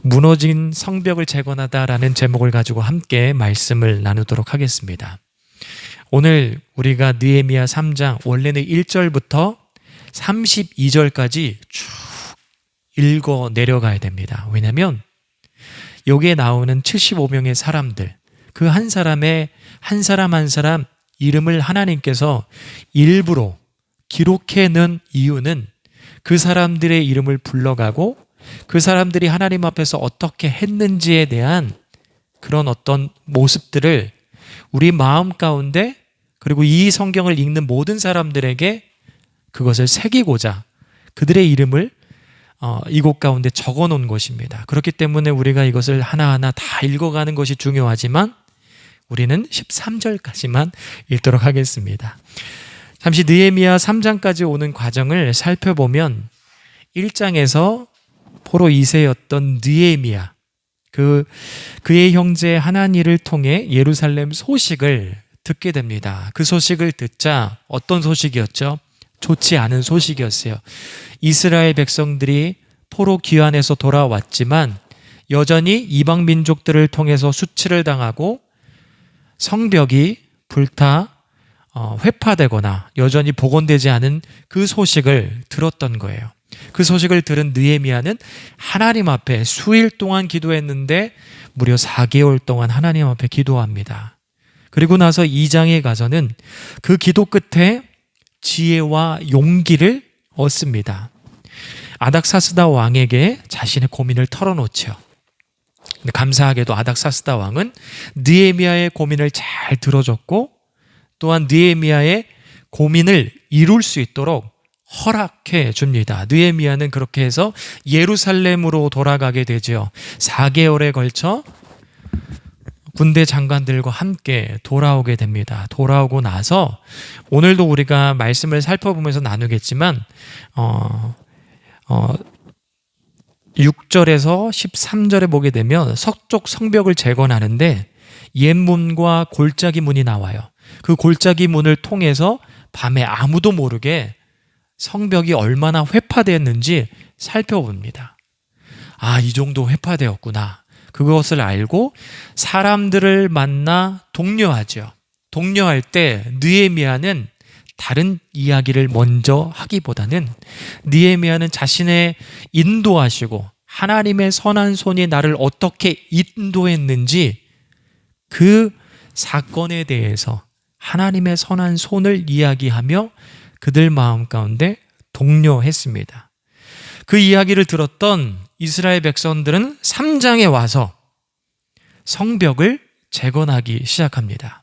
무너진 성벽을 재건하다라는 제목을 가지고 함께 말씀을 나누도록 하겠습니다. 오늘 우리가 느헤미야 3장 원래는 1절부터 32절까지 쭉 읽어 내려가야 됩니다. 왜냐하면 여기에 나오는 75명의 사람들, 그 한 사람의 한 사람 한 사람 이름을 하나님께서 일부러 기록해 놓은 이유는 그 사람들의 이름을 불러가고 그 사람들이 하나님 앞에서 어떻게 했는지에 대한 그런 어떤 모습들을 우리 마음 가운데, 그리고 이 성경을 읽는 모든 사람들에게 그것을 새기고자 그들의 이름을 이곳 가운데 적어 놓은 것입니다. 그렇기 때문에 우리가 이것을 하나하나 다 읽어가는 것이 중요하지만 우리는 13절까지만 읽도록 하겠습니다. 잠시 느헤미야 3장까지 오는 과정을 살펴보면 1장에서 포로 2세였던 느헤미야, 그의 형제 하나니를 통해 예루살렘 소식을 듣게 됩니다. 그 소식을 듣자 어떤 소식이었죠? 좋지 않은 소식이었어요. 이스라엘 백성들이 포로 귀환해서 돌아왔지만 여전히 이방 민족들을 통해서 수치를 당하고 성벽이 불타 회파되거나 여전히 복원되지 않은 그 소식을 들었던 거예요. 그 소식을 들은 느헤미야는 하나님 앞에 수일 동안 기도했는데 무려 4개월 동안 하나님 앞에 기도합니다. 그리고 나서 2장에 가서는 그 기도 끝에 지혜와 용기를 얻습니다. 아닥사스다 왕에게 자신의 고민을 털어놓죠. 근데 감사하게도 아닥사스다 왕은 느헤미야의 고민을 잘 들어줬고 또한 느헤미야의 고민을 이룰 수 있도록 허락해 줍니다. 느헤미야는 그렇게 해서 예루살렘으로 돌아가게 되죠. 4개월에 걸쳐 군대 장관들과 함께 돌아오게 됩니다. 돌아오고 나서 오늘도 우리가 말씀을 살펴보면서 나누겠지만 6절에서 13절에 보게 되면 서쪽 성벽을 재건하는데 옛문과 골짜기 문이 나와요. 그 골짜기 문을 통해서 밤에 아무도 모르게 성벽이 얼마나 회파되었는지 살펴봅니다. 아, 이 정도 회파되었구나. 그것을 알고 사람들을 만나 독려하죠. 독려할 때 느헤미야는 다른 이야기를 먼저 하기보다는 느헤미야는 자신의 인도하시고 하나님의 선한 손이 나를 어떻게 인도했는지 그 사건에 대해서 하나님의 선한 손을 이야기하며 그들 마음 가운데 독려했습니다. 그 이야기를 들었던 이스라엘 백성들은 3장에 와서 성벽을 재건하기 시작합니다.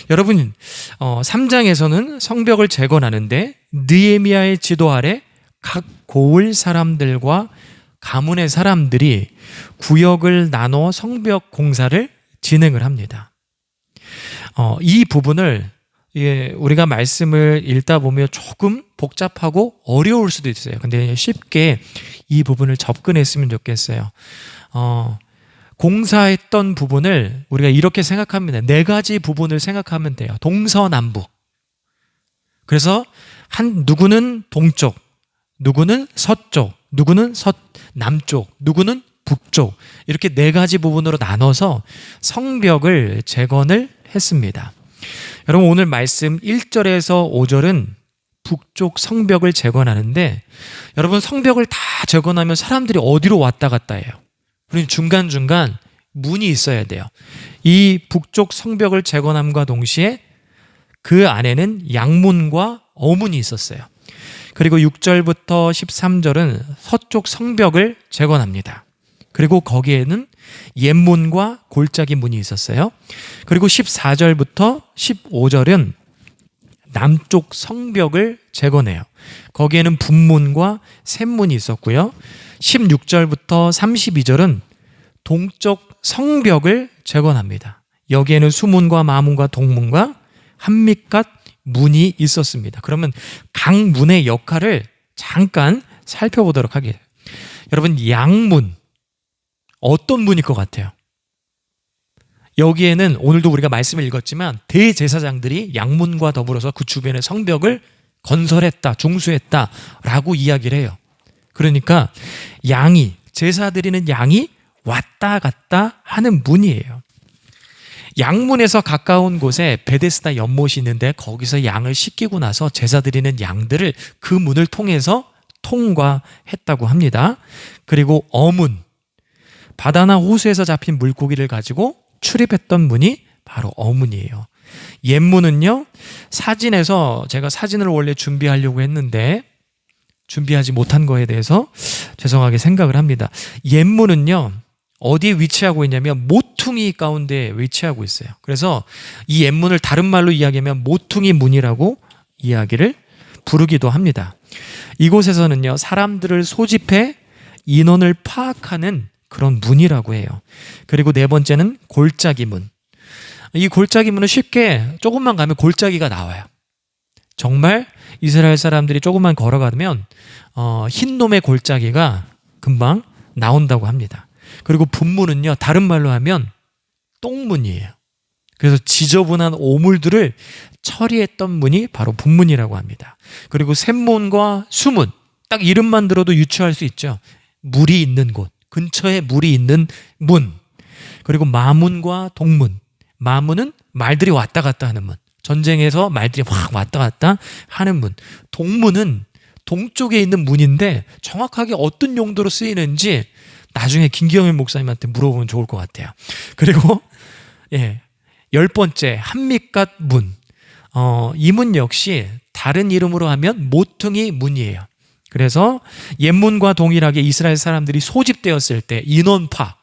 여러분, 3장에서는 성벽을 재건하는데 느헤미야의 지도 아래 각 고을 사람들과 가문의 사람들이 구역을 나눠 성벽 공사를 진행을 합니다. 이 부분을 우리가 말씀을 읽다 보면 조금 복잡하고 어려울 수도 있어요. 근데 쉽게 이 부분을 접근했으면 좋겠어요. 공사했던 부분을 우리가 이렇게 생각합니다. 4가지 부분을 생각하면 돼요. 동서남북. 그래서 누구는 동쪽, 누구는 서쪽, 누구는 남쪽, 누구는 북쪽, 이렇게 4가지 부분으로 나눠서 성벽을 재건을 했습니다. 여러분, 오늘 말씀 1절에서 5절은 북쪽 성벽을 재건하는데, 여러분, 성벽을 다 재건하면 사람들이 어디로 왔다 갔다 해요? 우리는 중간중간 문이 있어야 돼요. 이 북쪽 성벽을 재건함과 동시에 그 안에는 양문과 어문이 있었어요. 그리고 6절부터 13절은 서쪽 성벽을 재건합니다. 그리고 거기에는 옛문과 골짜기 문이 있었어요. 그리고 14절부터 15절은 남쪽 성벽을 재건해요. 거기에는 북문과 샘문이 있었고요. 16절부터 32절은 동쪽 성벽을 재건합니다. 여기에는 수문과 마문과 동문과 한밑갓 문이 있었습니다. 그러면 각 문의 역할을 잠깐 살펴보도록 하겠습니다. 여러분, 양문, 어떤 문일 것 같아요? 여기에는 오늘도 우리가 말씀을 읽었지만 대제사장들이 양문과 더불어서 그 주변의 성벽을 건설했다, 중수했다 라고 이야기를 해요. 그러니까 제사 드리는 양이 왔다 갔다 하는 문이에요. 양문에서 가까운 곳에 베데스다 연못이 있는데 거기서 양을 씻기고 나서 제사 드리는 양들을 그 문을 통해서 통과했다고 합니다. 그리고 어문, 바다나 호수에서 잡힌 물고기를 가지고 출입했던 문이 바로 어문이에요. 옛문은요, 사진에서 제가 사진을 원래 준비하려고 했는데 준비하지 못한 거에 대해서 죄송하게 생각을 합니다. 옛문은요, 어디에 위치하고 있냐면 모퉁이 가운데 위치하고 있어요. 그래서 이 옛문을 다른 말로 이야기하면 모퉁이 문이라고 이야기를 부르기도 합니다. 이곳에서는요, 사람들을 소집해 인원을 파악하는 그런 문이라고 해요. 그리고 네 번째는 골짜기 문. 이 골짜기 문은 쉽게 조금만 가면 골짜기가 나와요. 정말 이스라엘 사람들이 조금만 걸어가면 흰놈의 골짜기가 금방 나온다고 합니다. 그리고 분문은요, 다른 말로 하면 똥문이에요. 그래서 지저분한 오물들을 처리했던 문이 바로 분문이라고 합니다. 그리고 샘문과 수문, 딱 이름만 들어도 유추할 수 있죠. 물이 있는 곳, 근처에 물이 있는 문. 그리고 마문과 동문. 마문은 말들이 왔다 갔다 하는 문. 전쟁에서 말들이 확 왔다 갔다 하는 문. 동문은 동쪽에 있는 문인데 정확하게 어떤 용도로 쓰이는지 나중에 김경일 목사님한테 물어보면 좋을 것 같아요. 그리고 10번째 한밑갓 문. 이 문 역시 다른 이름으로 하면 모퉁이 문이에요. 그래서 옛문과 동일하게 이스라엘 사람들이 소집되었을 때 인원파,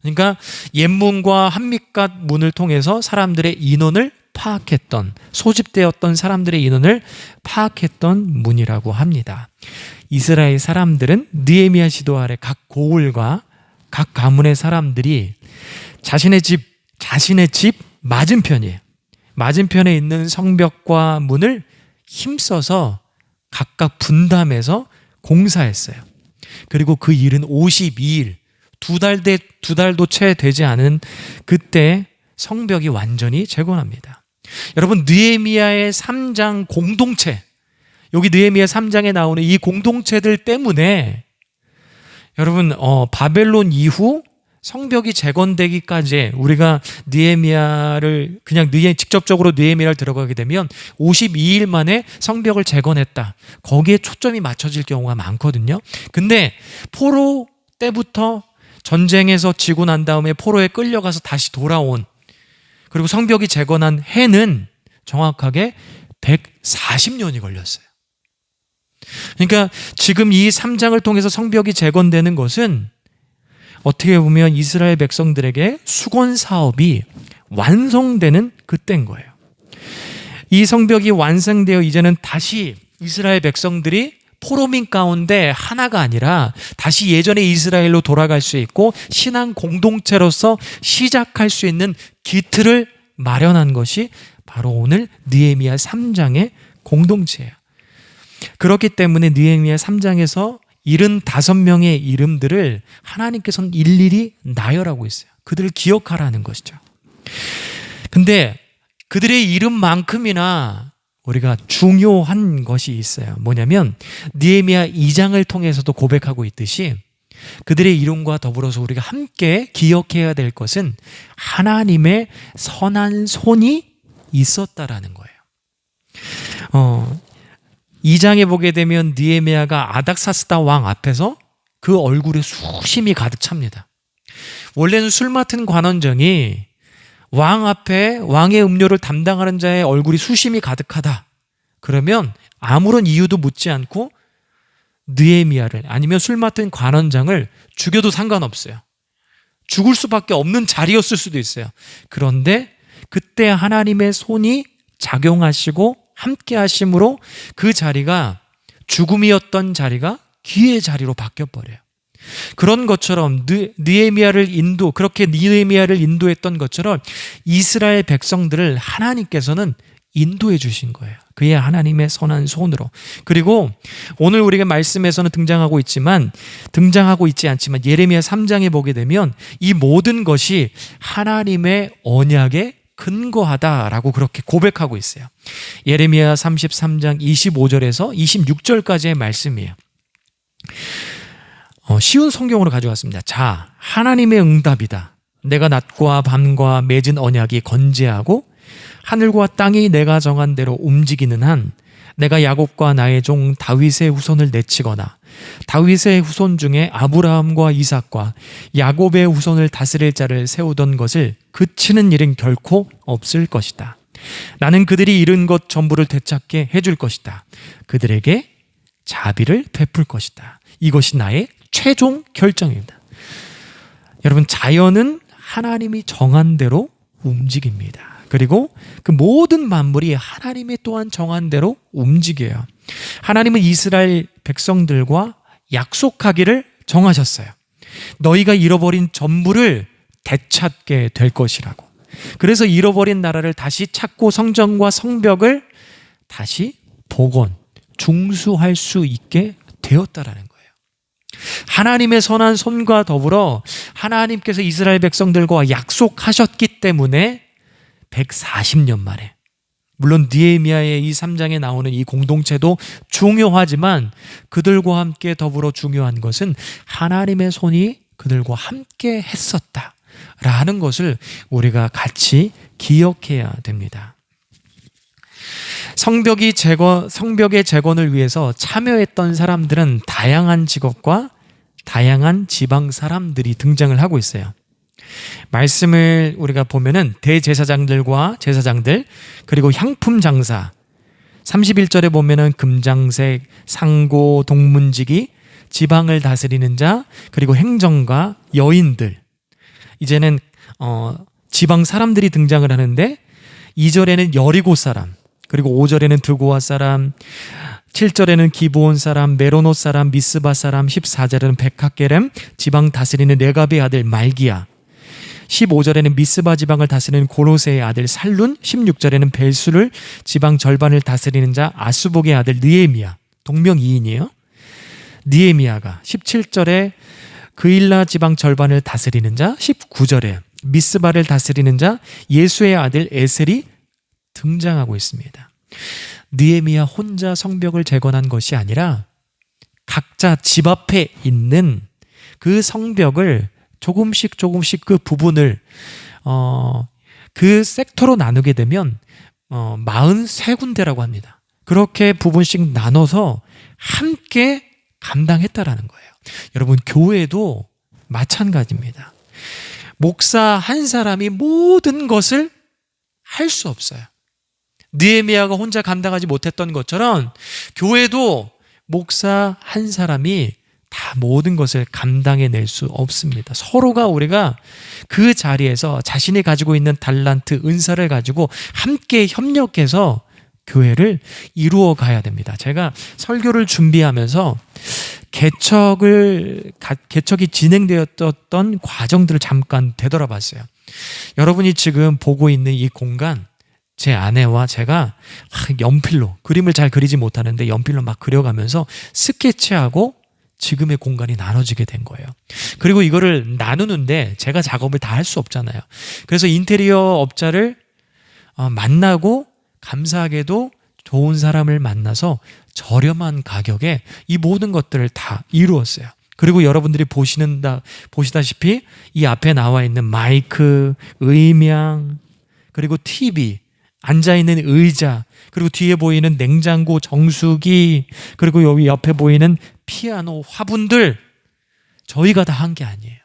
그러니까 옛문과 한밑갓 문을 통해서 사람들의 인원을 파악했던, 소집되었던 사람들의 인원을 파악했던 문이라고 합니다. 이스라엘 사람들은 느헤미야 시도 아래 각 고을과 각 가문의 사람들이 자신의 집 맞은편이에요. 맞은편에 있는 성벽과 문을 힘써서 각각 분담해서 공사했어요. 그리고 그 일은 52일, 두 달도 채 되지 않은 그때 성벽이 완전히 재건합니다. 여러분, 느헤미야의 3장 공동체, 여기 느헤미야 3장에 나오는 이 공동체들 때문에 여러분 바벨론 이후 성벽이 재건되기까지 우리가 느헤미야를 그냥 직접적으로 느헤미야를 들어가게 되면 52일 만에 성벽을 재건했다. 거기에 초점이 맞춰질 경우가 많거든요. 근데 포로 때부터 전쟁에서 지고 난 다음에 포로에 끌려가서 다시 돌아온, 그리고 성벽이 재건한 해는 정확하게 140년이 걸렸어요. 그러니까 지금 이 3장을 통해서 성벽이 재건되는 것은 어떻게 보면 이스라엘 백성들에게 수건 사업이 완성되는 그때인 거예요. 이 성벽이 완성되어 이제는 다시 이스라엘 백성들이 포로민 가운데 하나가 아니라 다시 예전의 이스라엘로 돌아갈 수 있고 신앙 공동체로서 시작할 수 있는 기틀을 마련한 것이 바로 오늘 느헤미야 3장의 공동체예요. 그렇기 때문에 느헤미야 3장에서 75명의 이름들을 하나님께서는 일일이 나열하고 있어요. 그들을 기억하라는 것이죠. 근데 그들의 이름만큼이나 우리가 중요한 것이 있어요. 뭐냐면 느헤미야 2장을 통해서도 고백하고 있듯이 그들의 이름과 더불어서 우리가 함께 기억해야 될 것은 하나님의 선한 손이 있었다라는 거예요. 2장에 보게 되면 느헤미야가 아닥사스다 왕 앞에서 그 얼굴에 수심이 가득 찹니다. 원래는 술 맡은 관원정이 왕 앞에 왕의 음료를 담당하는 자의 얼굴이 수심이 가득하다. 그러면 아무런 이유도 묻지 않고 느헤미야를, 아니면 술 맡은 관원장을 죽여도 상관없어요. 죽을 수밖에 없는 자리였을 수도 있어요. 그런데 그때 하나님의 손이 작용하시고 함께 하심으로 그 자리가, 죽음이었던 자리가 기회의 자리로 바뀌어버려요. 그런 것처럼 그렇게 느헤미야를 인도했던 것처럼 이스라엘 백성들을 하나님께서는 인도해 주신 거예요. 그의 하나님의 선한 손으로. 그리고 오늘 우리가 말씀에서는 등장하고 있지 않지만 예레미야 3장에 보게 되면 이 모든 것이 하나님의 언약에 근거하다라고 그렇게 고백하고 있어요. 예레미야 33장 25절에서 26절까지의 말씀이에요. 쉬운 성경으로 가져왔습니다. 자, 하나님의 응답이다. 내가 낮과 밤과 맺은 언약이 건재하고 하늘과 땅이 내가 정한 대로 움직이는 한 내가 야곱과 나의 종 다윗의 후손을 내치거나 다윗의 후손 중에 아브라함과 이삭과 야곱의 후손을 다스릴 자를 세우던 것을 그치는 일은 결코 없을 것이다. 나는 그들이 잃은 것 전부를 되찾게 해줄 것이다. 그들에게 자비를 베풀 것이다. 이것이 나의 최종 결정입니다. 여러분, 자연은 하나님이 정한 대로 움직입니다. 그리고 그 모든 만물이 하나님이 또한 정한 대로 움직여요. 하나님은 이스라엘 백성들과 약속하기를 정하셨어요. 너희가 잃어버린 전부를 되찾게 될 것이라고. 그래서 잃어버린 나라를 다시 찾고 성전과 성벽을 다시 복원, 중수할 수 있게 되었다라는 거예요. 하나님의 선한 손과 더불어 하나님께서 이스라엘 백성들과 약속하셨기 때문에 140년 만에, 물론 느헤미야의 이 3장에 나오는 이 공동체도 중요하지만 그들과 함께 더불어 중요한 것은 하나님의 손이 그들과 함께 했었다라는 것을 우리가 같이 기억해야 됩니다. 성벽의 재건을 위해서 참여했던 사람들은 다양한 직업과 다양한 지방 사람들이 등장을 하고 있어요. 말씀을 우리가 보면은 대제사장들과 제사장들, 그리고 향품 장사, 31절에 보면은 금장색, 상고, 동문지기, 지방을 다스리는 자, 그리고 행정가, 여인들. 이제는 지방 사람들이 등장을 하는데 2절에는 여리고 사람, 그리고 5절에는 드고아 사람, 7절에는 기브온 사람, 메로노 사람, 미스바 사람, 14절에는 백학게렘, 지방 다스리는 레갑의 아들 말기야, 15절에는 미스바 지방을 다스리는 고로세의 아들 살룬, 16절에는 벨수를 지방 절반을 다스리는 자 아수복의 아들 느헤미야, 동명이인이에요. 느헤미야가 17절에 그일라 지방 절반을 다스리는 자, 19절에 미스바를 다스리는 자 예수의 아들 에셀이 등장하고 있습니다. 느헤미야 혼자 성벽을 재건한 것이 아니라 각자 집 앞에 있는 그 성벽을 조금씩 그 부분을 그 섹터로 나누게 되면 43군데라고 합니다. 그렇게 부분씩 나눠서 함께 감당했다라는 거예요. 여러분, 교회도 마찬가지입니다. 목사 한 사람이 모든 것을 할 수 없어요. 느헤미야가 혼자 감당하지 못했던 것처럼 교회도 목사 한 사람이 다 모든 것을 감당해낼 수 없습니다. 서로가 우리가 그 자리에서 자신이 가지고 있는 달란트, 은사를 가지고 함께 협력해서 교회를 이루어 가야 됩니다. 제가 설교를 준비하면서 개척이 진행되었던 과정들을 잠깐 되돌아봤어요. 여러분이 지금 보고 있는 이 공간, 제 아내와 제가 연필로, 그림을 잘 그리지 못하는데 연필로 막 그려가면서 스케치하고 지금의 공간이 나눠지게 된 거예요. 그리고 이거를 나누는데 제가 작업을 다 할 수 없잖아요. 그래서 인테리어 업자를 만나고 감사하게도 좋은 사람을 만나서 저렴한 가격에 이 모든 것들을 다 이루었어요. 그리고 여러분들이 보시다시피 이 앞에 나와 있는 마이크, 음향, 그리고 TV, 앉아있는 의자, 그리고 뒤에 보이는 냉장고, 정수기, 그리고 여기 옆에 보이는 피아노, 화분들, 저희가 다 한 게 아니에요.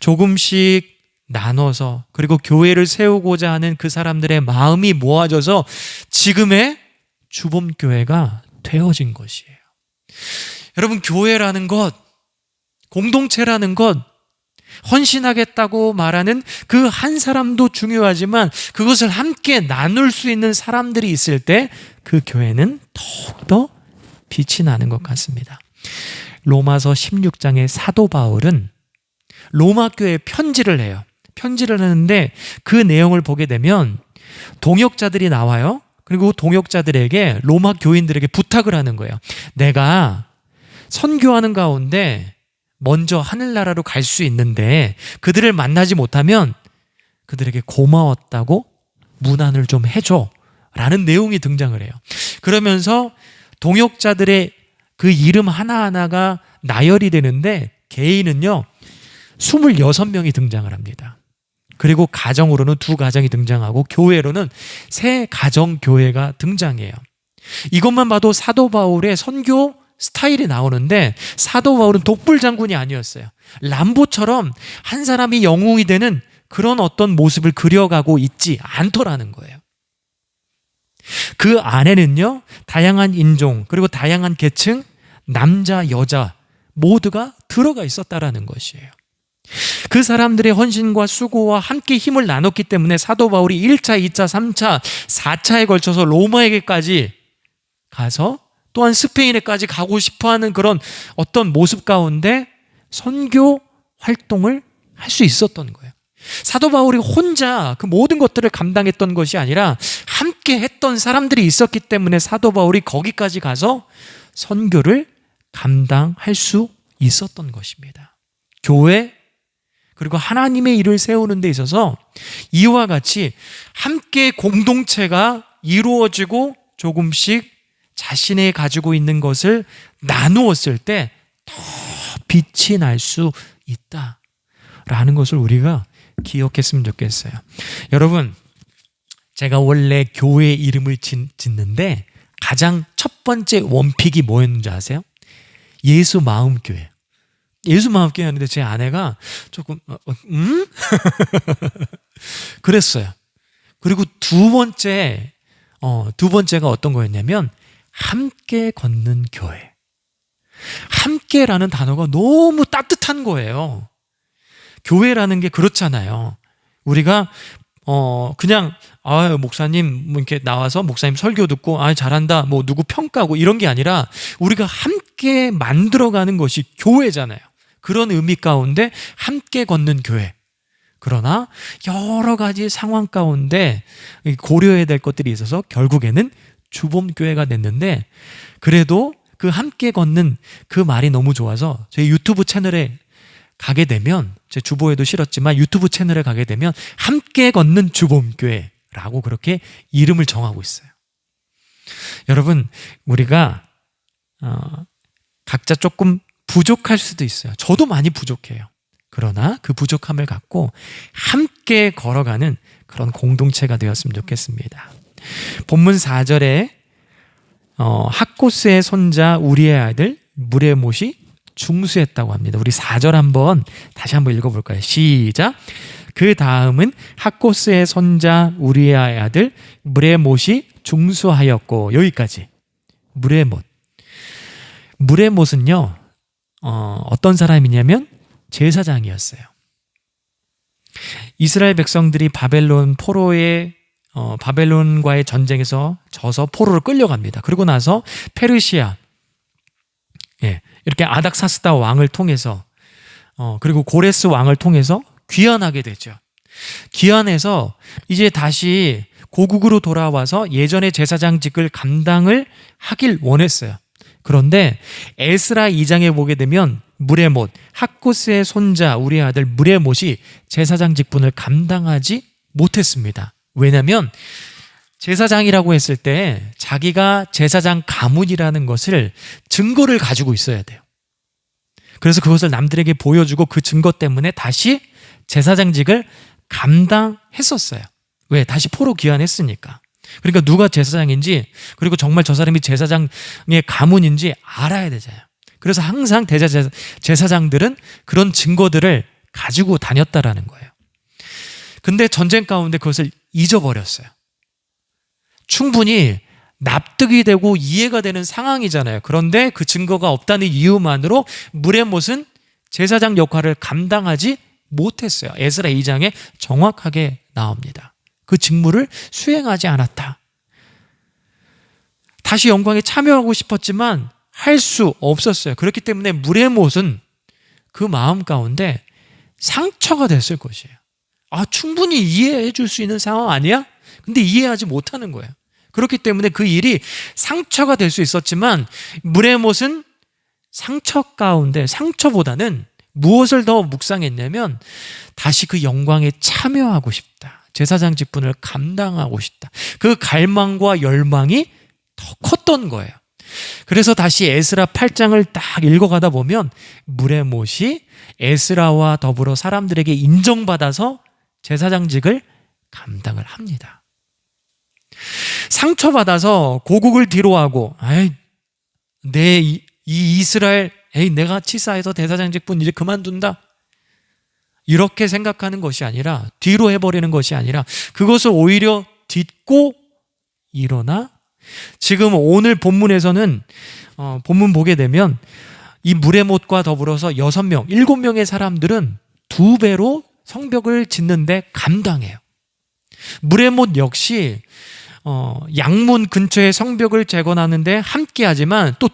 조금씩 나눠서, 그리고 교회를 세우고자 하는 그 사람들의 마음이 모아져서 지금의 주범교회가 되어진 것이에요. 여러분, 교회라는 것, 공동체라는 것, 헌신하겠다고 말하는 그 한 사람도 중요하지만 그것을 함께 나눌 수 있는 사람들이 있을 때 그 교회는 더욱더 빛이 나는 것 같습니다. 로마서 16장의 사도 바울은 로마 교회에 편지를 해요. 편지를 하는데 그 내용을 보게 되면 동역자들이 나와요. 그리고 동역자들에게, 로마 교인들에게 부탁을 하는 거예요. 내가 선교하는 가운데 먼저 하늘나라로 갈 수 있는데 그들을 만나지 못하면 그들에게 고마웠다고 문안을 좀 해줘 라는 내용이 등장을 해요. 그러면서 동역자들의 그 이름 하나하나가 나열이 되는데 개인은요 26명이 등장을 합니다. 그리고 가정으로는 2가정이 등장하고 교회로는 3가정교회가 등장해요. 이것만 봐도 사도 바울의 선교 스타일이 나오는데 사도 바울은 독불장군이 아니었어요. 람보처럼 한 사람이 영웅이 되는 그런 어떤 모습을 그려가고 있지 않더라는 거예요. 그 안에는요 다양한 인종 그리고 다양한 계층, 남자, 여자 모두가 들어가 있었다라는 것이에요. 그 사람들의 헌신과 수고와 함께 힘을 나눴기 때문에 사도 바울이 1차, 2차, 3차, 4차에 걸쳐서 로마에게까지 가서 또한 스페인에까지 가고 싶어하는 그런 어떤 모습 가운데 선교 활동을 할 수 있었던 거예요. 사도 바울이 혼자 그 모든 것들을 감당했던 것이 아니라 함께 했던 사람들이 있었기 때문에 사도 바울이 거기까지 가서 선교를 감당할 수 있었던 것입니다. 교회 그리고 하나님의 일을 세우는 데 있어서 이와 같이 함께 공동체가 이루어지고 조금씩 자신이 가지고 있는 것을 나누었을 때 더 빛이 날 수 있다라는 것을 우리가 기억했으면 좋겠어요. 여러분, 제가 원래 교회 이름을 짓는데 가장 첫 번째 원픽이 뭐였는지 아세요? 예수 마음교회. 예수 마음교회 하는데 제 아내가 조금 그랬어요. 그리고 두 번째가 어떤 거였냐면 함께 걷는 교회. 함께라는 단어가 너무 따뜻한 거예요. 교회라는 게 그렇잖아요. 우리가 그냥 목사님 뭐 이렇게 나와서 목사님 설교 듣고 잘한다 뭐 누구 평가하고 이런 게 아니라 우리가 함께 만들어가는 것이 교회잖아요. 그런 의미 가운데 함께 걷는 교회. 그러나 여러 가지 상황 가운데 고려해야 될 것들이 있어서 결국에는 주봄교회가 됐는데, 그래도 그 함께 걷는 그 말이 너무 좋아서 저희 유튜브 채널에 가게 되면, 제 주보에도 실었지만 유튜브 채널에 가게 되면 함께 걷는 주봄교회라고 그렇게 이름을 정하고 있어요. 여러분, 우리가 각자 조금 부족할 수도 있어요. 저도 많이 부족해요. 그러나 그 부족함을 갖고 함께 걸어가는 그런 공동체가 되었으면 좋겠습니다. 본문 4절에 학고스의 손자 우리의 아들 무레못이 중수했다고 합니다. 우리 4절 다시 한번 읽어볼까요? 시작. 그 다음은 학고스의 손자 우리의 아들 무레못이 중수하였고, 여기까지. 무레못은요 어떤 사람이냐면 제사장이었어요. 이스라엘 백성들이 바벨론과의 전쟁에서 져서 포로로 끌려갑니다. 그리고 나서 페르시아, 이렇게 아닥사스다 왕을 통해서 그리고 고레스 왕을 통해서 귀환하게 되죠. 귀환해서 이제 다시 고국으로 돌아와서 예전의 제사장직을 감당을 하길 원했어요. 그런데 에스라 2장에 보게 되면 무레못, 학고스의 손자 우리 아들 무레못이 제사장 직분을 감당하지 못했습니다. 왜냐하면 제사장이라고 했을 때 자기가 제사장 가문이라는 것을 증거를 가지고 있어야 돼요. 그래서 그것을 남들에게 보여주고 그 증거 때문에 다시 제사장직을 감당했었어요. 왜? 다시 포로 귀환했으니까. 그러니까 누가 제사장인지, 그리고 정말 저 사람이 제사장의 가문인지 알아야 되잖아요. 그래서 항상 제사장들은 그런 증거들을 가지고 다녔다라는 거예요. 근데 전쟁 가운데 그것을 잊어버렸어요. 충분히 납득이 되고 이해가 되는 상황이잖아요. 그런데 그 증거가 없다는 이유만으로 무레못은 제사장 역할을 감당하지 못했어요. 에스라 2장에 정확하게 나옵니다. 그 직무를 수행하지 않았다. 다시 영광에 참여하고 싶었지만 할 수 없었어요. 그렇기 때문에 무레못은 그 마음 가운데 상처가 됐을 것이에요. 충분히 이해해 줄 수 있는 상황 아니야? 근데 이해하지 못하는 거예요. 그렇기 때문에 그 일이 상처가 될 수 있었지만 무레못은 상처 가운데, 상처보다는 무엇을 더 묵상했냐면 다시 그 영광에 참여하고 싶다. 제사장 직분을 감당하고 싶다. 그 갈망과 열망이 더 컸던 거예요. 그래서 다시 에스라 8장을 딱 읽어가다 보면 무레못이 에스라와 더불어 사람들에게 인정받아서 제사장직을 감당을 합니다. 상처받아서 고국을 뒤로하고 이 이스라엘 내가 치사해서 대사장직분 이제 그만둔다 이렇게 생각하는 것이 아니라, 뒤로 해버리는 것이 아니라 그것을 오히려 딛고 일어나 지금 오늘 본문에서는 본문 보게 되면 이 무레못과 더불어서 6명, 7명의 사람들은 2배로 성벽을 짓는데 감당해요. 무레못 역시 양문 근처에 성벽을 재건하는데 함께하지만 또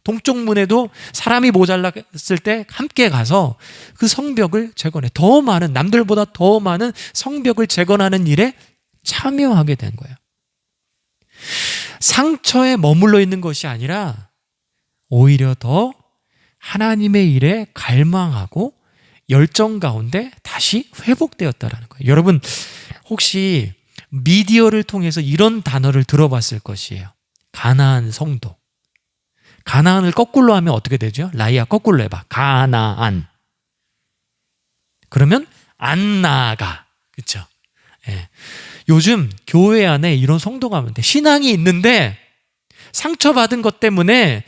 동쪽문에도 사람이 모자랐을 때 함께 가서 그 성벽을 재건해, 더 많은, 남들보다 더 많은 성벽을 재건하는 일에 참여하게 된 거예요. 상처에 머물러 있는 것이 아니라 오히려 더 하나님의 일에 갈망하고 열정 가운데 다시 회복되었다라는 거예요. 여러분 혹시 미디어를 통해서 이런 단어를 들어봤을 것이에요. 가나안 성도. 가나안을 거꾸로 하면 어떻게 되죠? 라이아 거꾸로 해봐. 가나안. 그러면 안 나아가. 그렇죠? 예. 요즘 교회 안에 이런 성도가 많은데, 신앙이 있는데 상처받은 것 때문에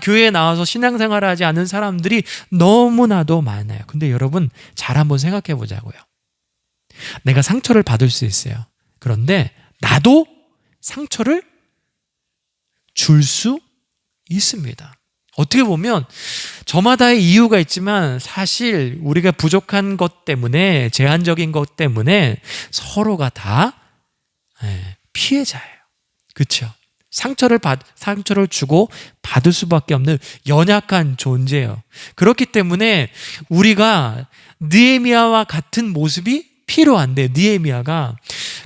교회에 나와서 신앙생활을 하지 않은 사람들이 너무나도 많아요. 근데 여러분 잘 한번 생각해 보자고요. 내가 상처를 받을 수 있어요. 그런데 나도 상처를 줄 수 있습니다. 어떻게 보면 저마다의 이유가 있지만 사실 우리가 부족한 것 때문에, 제한적인 것 때문에 서로가 다 피해자예요. 그렇죠? 상처를 주고 받을 수밖에 없는 연약한 존재예요. 그렇기 때문에 우리가 느헤미야와 같은 모습이 필요한데, 느헤미야가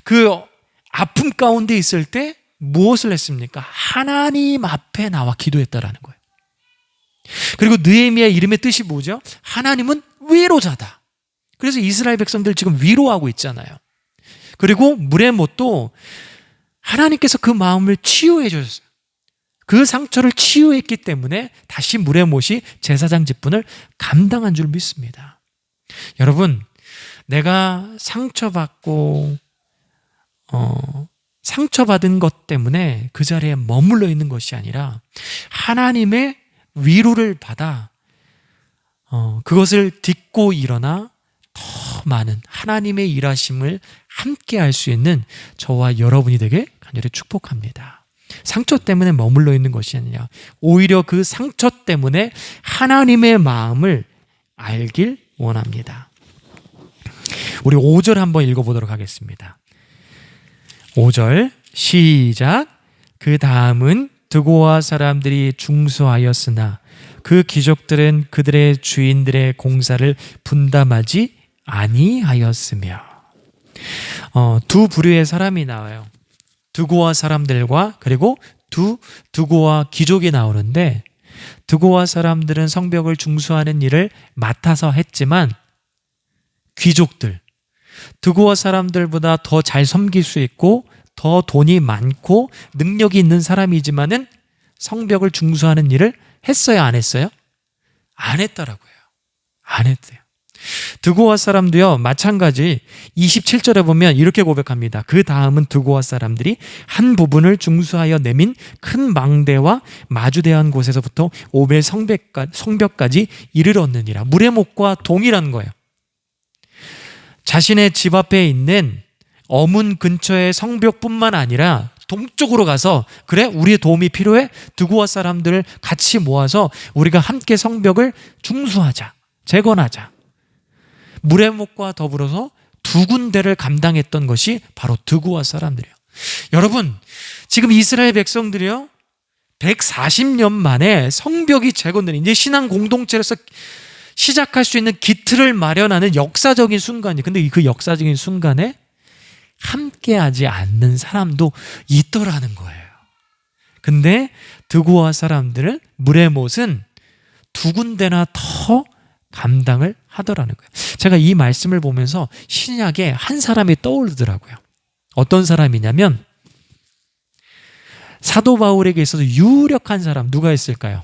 그 아픔 가운데 있을 때 무엇을 했습니까? 하나님 앞에 나와 기도했다라는 거예요. 그리고 느헤미야 이름의 뜻이 뭐죠? 하나님은 위로자다. 그래서 이스라엘 백성들 지금 위로하고 있잖아요. 그리고 무레못도 하나님께서 그 마음을 치유해 주셨어요. 그 상처를 치유했기 때문에 다시 무레못이 제사장 직분을 감당한 줄 믿습니다. 여러분, 내가 상처받고 상처받은 것 때문에 그 자리에 머물러 있는 것이 아니라 하나님의 위로를 받아 그것을 딛고 일어나 더 많은 하나님의 일하심을 함께 할 수 있는 저와 여러분이 되게 간절히 축복합니다. 상처 때문에 머물러 있는 것이 아니라 오히려 그 상처 때문에 하나님의 마음을 알길 원합니다. 우리 5절 한번 읽어보도록 하겠습니다. 5절 시작. 그 다음은 드고아 사람들이 중수하였으나 그 귀족들은 그들의 주인들의 공사를 분담하지 아니하였으며. 두 부류의 사람이 나와요. 드고아 사람들과 그리고 드고아 귀족이 나오는데, 드고아 사람들은 성벽을 중수하는 일을 맡아서 했지만 귀족들, 드고아 사람들보다 더 잘 섬길 수 있고 더 돈이 많고 능력이 있는 사람이지만은 성벽을 중수하는 일을 했어요, 안 했어요? 안 했더라고요. 안 했대요. 드고아 사람도요, 마찬가지 27절에 보면 이렇게 고백합니다. 그 다음은 드고아 사람들이 한 부분을 중수하여 내민 큰 망대와 마주대한 곳에서부터 오벨 성벽까지 이르렀느니라. 무레못과 동일한 거예요. 자신의 집 앞에 있는 어문 근처의 성벽뿐만 아니라 동쪽으로 가서, 그래 우리의 도움이 필요해? 드고아 사람들을 같이 모아서 우리가 함께 성벽을 중수하자, 재건하자. 무레못과 더불어서 두 군데를 감당했던 것이 바로 드고아 사람들이에요. 여러분, 지금 이스라엘 백성들이요 140년 만에 성벽이 재건되는, 이제 신앙 공동체로서 시작할 수 있는 기틀을 마련하는 역사적인 순간이, 근데 그 역사적인 순간에 함께하지 않는 사람도 있더라는 거예요. 근데 드고아 사람들은, 무레못은 두 군데나 더 감당을 하더라는 거예요. 제가 이 말씀을 보면서 신약에 한 사람이 떠오르더라고요. 어떤 사람이냐면 사도 바울에게 있어서 유력한 사람 누가 있을까요?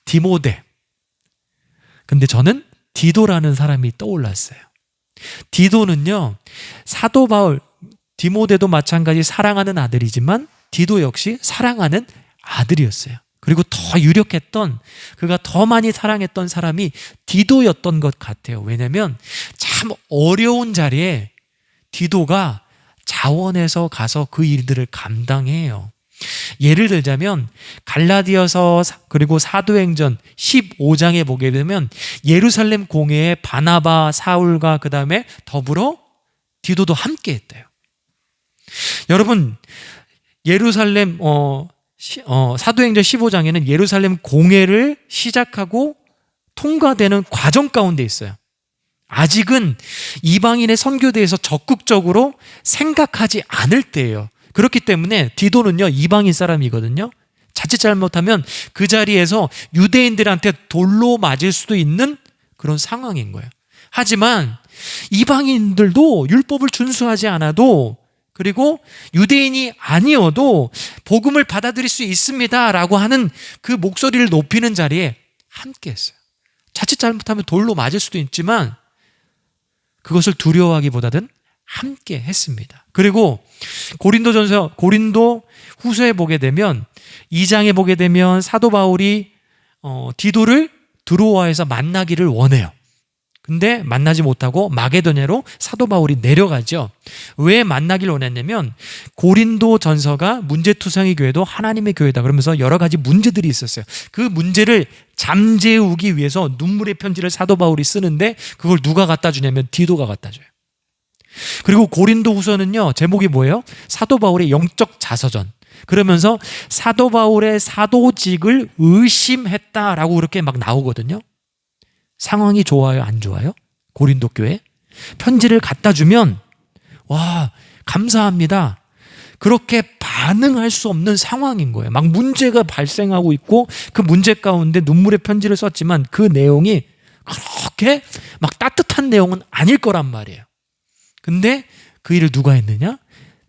디모데. 근데 저는 디도라는 사람이 떠올랐어요. 디도는요, 사도 바울, 디모데도 마찬가지 사랑하는 아들이지만 디도 역시 사랑하는 아들이었어요. 그리고 더 유력했던, 그가 더 많이 사랑했던 사람이 디도였던 것 같아요. 왜냐하면 참 어려운 자리에 디도가 자원해서 가서 그 일들을 감당해요. 예를 들자면 갈라디아서 그리고 사도행전 15장에 보게 되면 예루살렘 공회에 바나바, 사울과 그 다음에 더불어 디도도 함께 했대요. 여러분, 예루살렘 사도행전 15장에는 예루살렘 공회를 시작하고 통과되는 과정 가운데 있어요. 아직은 이방인의 선교대에서 적극적으로 생각하지 않을 때예요. 그렇기 때문에 디도는요, 이방인 사람이거든요. 자칫 잘못하면 그 자리에서 유대인들한테 돌로 맞을 수도 있는 그런 상황인 거예요. 하지만 이방인들도 율법을 준수하지 않아도, 그리고 유대인이 아니어도 복음을 받아들일 수 있습니다 라고 하는 그 목소리를 높이는 자리에 함께 했어요. 자칫 잘못하면 돌로 맞을 수도 있지만 그것을 두려워하기보다는 함께 했습니다. 그리고 고린도 후서에 보게 되면 2장에 보게 되면 사도 바울이 디도를 드로아에서 만나기를 원해요. 근데 만나지 못하고 마게도냐로 사도 바울이 내려가죠. 왜 만나기를 원했냐면 고린도 전서가 문제투성이 교회도 하나님의 교회다 그러면서 여러 가지 문제들이 있었어요. 그 문제를 잠재우기 위해서 눈물의 편지를 사도 바울이 쓰는데 그걸 누가 갖다 주냐면 디도가 갖다 줘요. 그리고 고린도 후서는요, 제목이 뭐예요? 사도 바울의 영적 자서전. 그러면서 사도 바울의 사도직을 의심했다라고 그렇게 막 나오거든요. 상황이 좋아요, 안 좋아요? 고린도 교회 편지를 갖다 주면 와, 감사합니다. 그렇게 반응할 수 없는 상황인 거예요. 막 문제가 발생하고 있고 그 문제 가운데 눈물의 편지를 썼지만 그 내용이 그렇게 막 따뜻한 내용은 아닐 거란 말이에요. 근데 그 일을 누가 했느냐?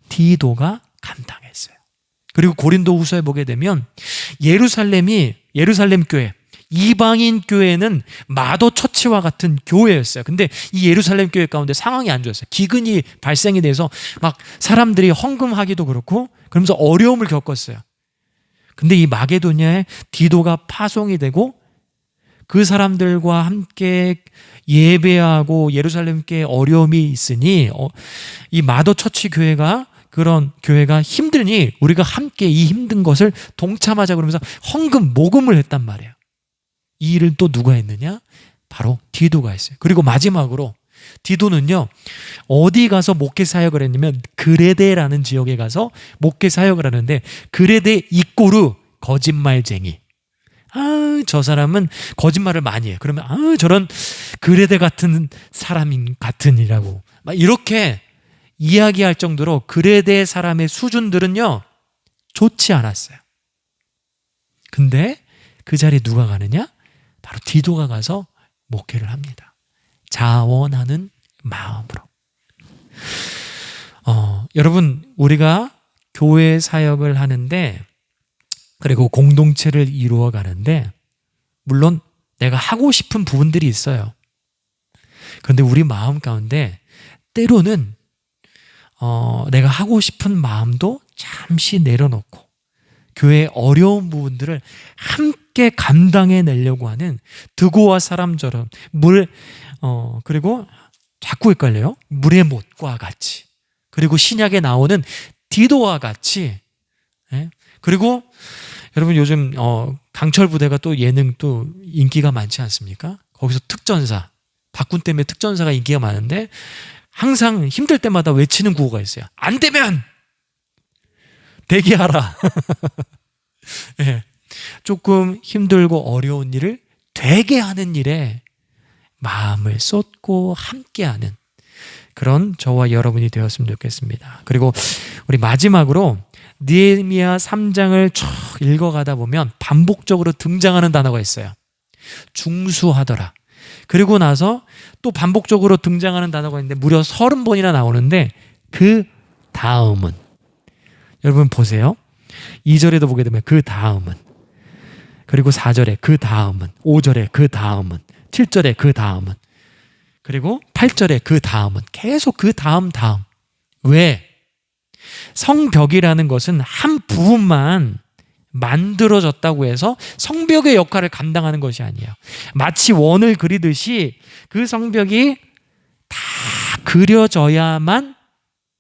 디도가 감당했어요. 그리고 고린도 후서에 보게 되면 예루살렘 교회, 이방인 교회는 마도 처치와 같은 교회였어요. 근데 이 예루살렘 교회 가운데 상황이 안 좋았어요. 기근이 발생이 돼서 막 사람들이 헌금하기도 그렇고 그러면서 어려움을 겪었어요. 근데 이 마게도냐에 디도가 파송이 되고 그 사람들과 함께 예배하고 예루살렘 교회에 어려움이 있으니 이 마더 처치 교회가 그런 교회가 힘드니 우리가 함께 이 힘든 것을 동참하자 그러면서 헌금 모금을 했단 말이에요. 이 일을 또 누가 했느냐? 바로 디도가 했어요. 그리고 마지막으로 디도는요, 어디 가서 목회 사역을 했냐면 그레데라는 지역에 가서 목회 사역을 하는데 그레데 이꼬르 거짓말쟁이. 저 사람은 거짓말을 많이 해. 그러면 저런 그레데 같은 사람인 같으니라고 막 이렇게 이야기할 정도로 그레데 사람의 수준들은요 좋지 않았어요. 근데 그 자리에 누가 가느냐? 바로 디도가 가서 목회를 합니다. 자원하는 마음으로. 여러분, 우리가 교회 사역을 하는데 그리고 공동체를 이루어 가는데 물론 내가 하고 싶은 부분들이 있어요. 그런데 우리 마음 가운데 때로는 내가 하고 싶은 마음도 잠시 내려놓고 교회의 어려운 부분들을 함께 감당해내려고 하는 드고와 사람처럼 그리고 자꾸 헷갈려요. 물의 못과 같이, 그리고 신약에 나오는 디도와 같이. 그리고 여러분 요즘 강철 부대가 또 예능 또 인기가 많지 않습니까? 거기서 특전사, 박군 때문에 특전사가 인기가 많은데 항상 힘들 때마다 외치는 구호가 있어요. 안 되면 대기하라. 네. 조금 힘들고 어려운 일을 되게 하는 일에 마음을 쏟고 함께하는 그런 저와 여러분이 되었으면 좋겠습니다. 그리고 우리 마지막으로 느헤미야 3장을 쭉 읽어가다 보면 반복적으로 등장하는 단어가 있어요. 중수하더라. 그리고 나서 또 반복적으로 등장하는 단어가 있는데 무려 30번이나 나오는데 그 다음은 여러분 보세요. 2절에도 보게 되면 그 다음은, 그리고 4절에 그 다음은, 5절에 그 다음은, 7절에 그 다음은, 그리고 8절에 그 다음은, 계속 그 다음. 왜? 성벽이라는 것은 한 부분만 만들어졌다고 해서 성벽의 역할을 감당하는 것이 아니에요. 마치 원을 그리듯이 그 성벽이 다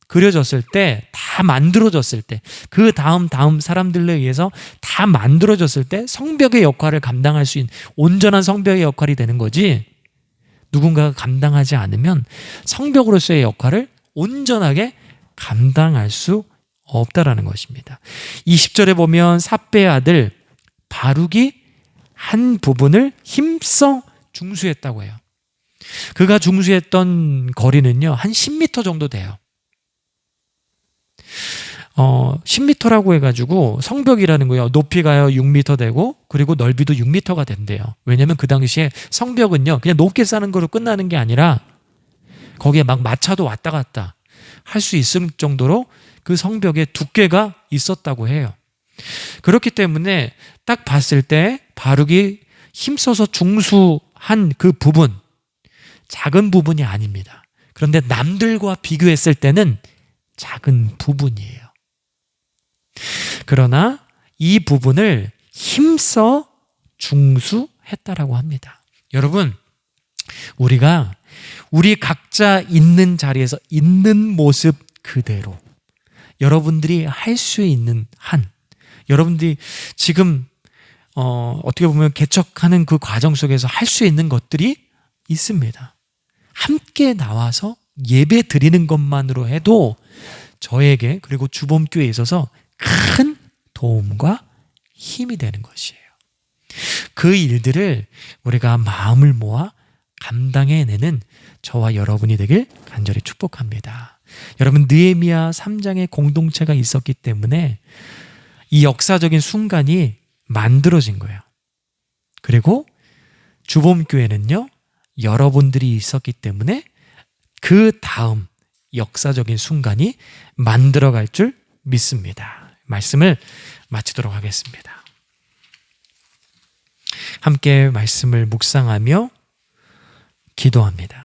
그려졌을 때, 다 만들어졌을 때, 그 다음 사람들에 의해서 다 만들어졌을 때 성벽의 역할을 감당할 수 있는 온전한 성벽의 역할이 되는 거지, 누군가가 감당하지 않으면 성벽으로서의 역할을 온전하게 감당할 수 없다라는 것입니다. 20절에 보면 삿배의 아들 바룩이 한 부분을 힘써 중수했다고 해요. 그가 중수했던 거리는요, 한 10m 정도 돼요. 10m라고 해가지고 성벽이라는 거요, 높이가요 6m 되고, 그리고 넓이도 6m가 된대요. 왜냐하면 그 당시에 성벽은요, 그냥 높게 쌓는 거로 끝나는 게 아니라 거기에 막 마차도 왔다 갔다 할 수 있을 정도로 그 성벽에 두께가 있었다고 해요. 그렇기 때문에 딱 봤을 때 바룩이 힘써서 중수한 그 부분, 작은 부분이 아닙니다. 그런데 남들과 비교했을 때는 작은 부분이에요. 그러나 이 부분을 힘써 중수했다라고 합니다. 여러분, 우리가 우리 각자 있는 자리에서 있는 모습 그대로 여러분들이 할 수 있는 한, 여러분들이 지금 어떻게 보면 개척하는 그 과정 속에서 할 수 있는 것들이 있습니다. 함께 나와서 예배 드리는 것만으로 해도 저에게, 그리고 주범교회에 있어서 큰 도움과 힘이 되는 것이에요. 그 일들을 우리가 마음을 모아 감당해내는 저와 여러분이 되길 간절히 축복합니다. 여러분, 느헤미야 3장의 공동체가 있었기 때문에 이 역사적인 순간이 만들어진 거예요. 그리고 주범교회는요, 여러분들이 있었기 때문에 그 다음 역사적인 순간이 만들어갈 줄 믿습니다. 말씀을 마치도록 하겠습니다. 함께 말씀을 묵상하며 기도합니다.